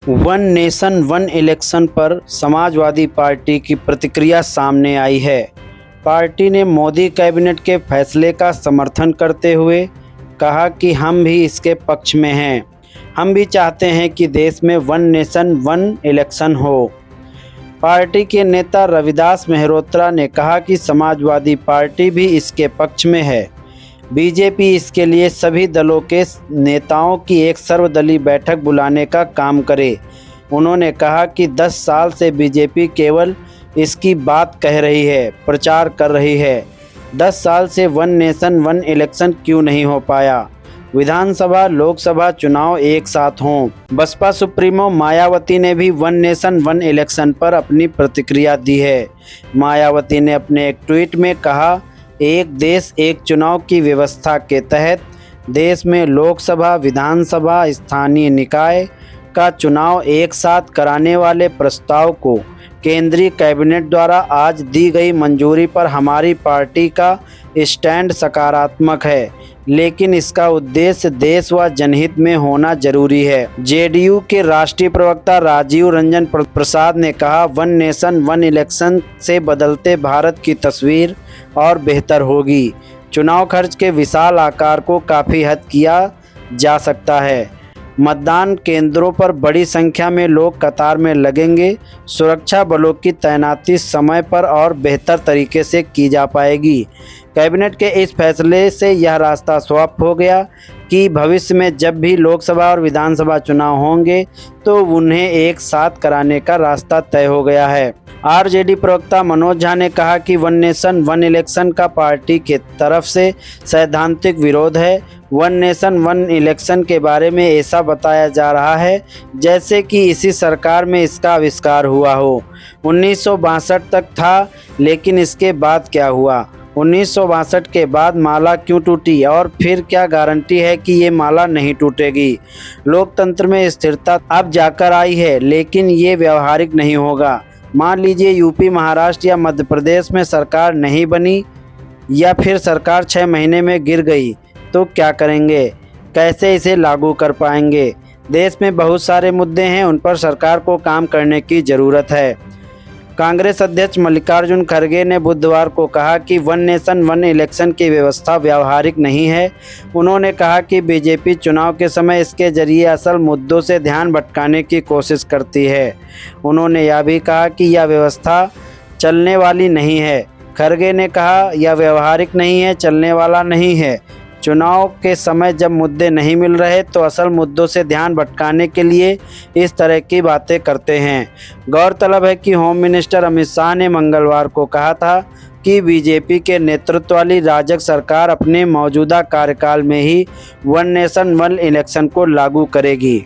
One nation one election पर Samajwadi party की प्रतिक्रिया सामने आई है। पार्टी ने मोदी कैबिनेट के फैसले का समर्थन करते हुए कहा कि हम भी इसके पक्ष में हैं। हम भी चाहते हैं कि देश में वन नेशन वन इलेक्शन हो। पार्टी के नेता रविदास मेहरोत्रा ने कहा कि समाजवादी पार्टी भी इसके पक्ष में है। बीजेपी इसके लिए सभी दलों के नेताओं की एक सर्वदलीय बैठक बुलाने का काम करे। उन्होंने कहा कि 10 साल से बीजेपी केवल इसकी बात कह रही है, प्रचार कर रही है। 10 साल से वन नेशन वन इलेक्शन क्यों नहीं हो पाया? विधानसभा लोकसभा चुनाव एक साथ हों। बसपा सुप्रीमो मायावती ने भी वन नेशन वन इलेक्शन पर अपनी प्रतिक्रिया दी है। मायावती ने अपने एक ट्वीट में कहा, एक देश एक चुनाव की व्यवस्था के तहत देश में लोकसभा, विधानसभा, स्थानीय निकाय का चुनाव एक साथ कराने वाले प्रस्ताव को केंद्रीय कैबिनेट द्वारा आज दी गई मंजूरी पर हमारी पार्टी का स्टैंड सकारात्मक है, लेकिन इसका उद्देश्य देश व जनहित में होना जरूरी है। जेडीयू के राष्ट्रीय प्रवक्ता राजीव रंजन प्रसाद ने कहा, वन नेशन वन इलेक्शन से बदलते भारत की तस्वीर और बेहतर होगी। चुनाव खर्च के विशाल आकार को काफ़ी हद किया जा सकता है। मतदान केंद्रों पर बड़ी संख्या में लोग कतार में लगेंगे। सुरक्षा बलों की तैनाती समय पर और बेहतर तरीके से की जा पाएगी। कैबिनेट के इस फैसले से यह रास्ता साफ हो गया कि भविष्य में जब भी लोकसभा और विधानसभा चुनाव होंगे तो उन्हें एक साथ कराने का रास्ता तय हो गया है। आरजेडी प्रवक्ता मनोज झा ने कहा कि वन नेशन वन इलेक्शन का पार्टी के तरफ से सैद्धांतिक विरोध है। वन नेशन वन इलेक्शन के बारे में ऐसा बताया जा रहा है जैसे कि इसी सरकार में इसका आविष्कार हुआ हो। 1962 तक था, लेकिन इसके बाद क्या हुआ? 1962 के बाद माला क्यों टूटी और फिर क्या गारंटी है कि ये माला नहीं टूटेगी? लोकतंत्र में स्थिरता अब जाकर आई है, लेकिन ये व्यवहारिक नहीं होगा। मान लीजिए यूपी, महाराष्ट्र या मध्य प्रदेश में सरकार नहीं बनी या फिर सरकार 6 महीने में गिर गई, तो क्या करेंगे? कैसे इसे लागू कर पाएंगे? देश में बहुत सारे मुद्दे हैं, उन पर सरकार को काम करने की ज़रूरत है। कांग्रेस अध्यक्ष मल्लिकार्जुन खड़गे ने बुधवार को कहा कि वन नेशन वन इलेक्शन की व्यवस्था व्यावहारिक नहीं है। उन्होंने कहा कि बीजेपी चुनाव के समय इसके जरिए असल मुद्दों से ध्यान भटकाने की कोशिश करती है। उन्होंने यह भी कहा कि यह व्यवस्था चलने वाली नहीं है। खड़गे ने कहा, यह व्यावहारिक नहीं है, चलने वाला नहीं है। चुनाव के समय जब मुद्दे नहीं मिल रहे तो असल मुद्दों से ध्यान भटकाने के लिए इस तरह की बातें करते हैं। गौरतलब है कि होम मिनिस्टर अमित शाह ने मंगलवार को कहा था कि बीजेपी के नेतृत्व वाली राजग सरकार अपने मौजूदा कार्यकाल में ही वन नेशन वन इलेक्शन को लागू करेगी।